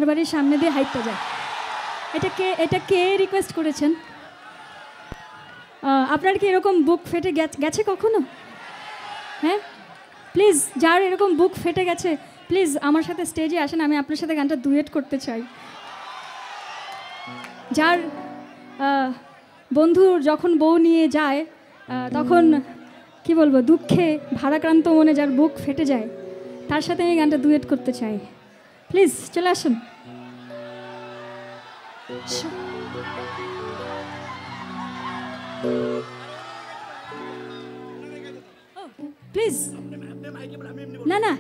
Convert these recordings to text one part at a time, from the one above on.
আমার বাড়ির সামনে দিয়ে হাইটটা যায়। এটা কে রিকোয়েস্ট করেছেন? আপনার কি এরকম বুক ফেটে গেছে কখনো? হ্যাঁ, প্লিজ যার এরকম বুক ফেটে গেছে প্লিজ আমার সাথে স্টেজে আসেন, আমি আপনার সাথে গানটা ডুয়েট করতে চাই। যার বন্ধু যখন বউ নিয়ে যায় তখন কি বলবো, দুঃখে ভারাক্রান্ত মনে যার বুক ফেটে যায়, তার সাথে আমি গানটা ডুয়েট করতে চাই। প্লিজ চলে আসুন। প্লিজ। না না,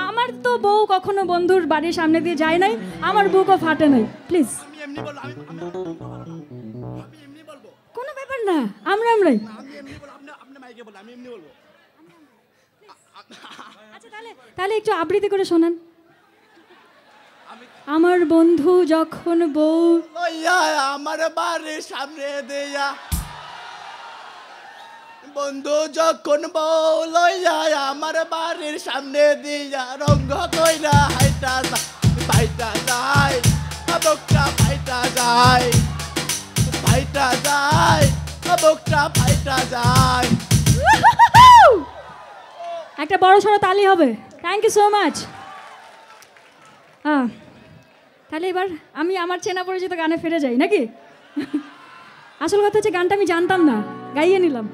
আমার তো বউ কখনো বন্ধুর বাড়ির সামনে দিয়ে যায় নাই, আমার বুকও ফাটে নাই। প্লিজ, কোনো ব্যাপার না, আমরাই। আচ্ছা তাহলে একটু আবৃত্তি করে শোনান। আমার বন্ধু যখন বউ আমার বাড়ির সামনে দেয়া, বন্ধু যখন বউ লইয়া আমার বাড়ির সামনে দিয়া, রঙ্গ কইরা হাইটা বাইটা যায়, বুকটা ফাইটা যায়, ফাইটা যায়, বুকটা ফাইটা যায়। একটা বড় সড়ো তালি হবে। Thank you so much. তাহলে এবার আমি আমার চেনা পরিচিত গানে ফিরে যাই নাকি? আসল কথা হচ্ছে গানটা আমি জানতাম না, গাইয়ে নিলাম।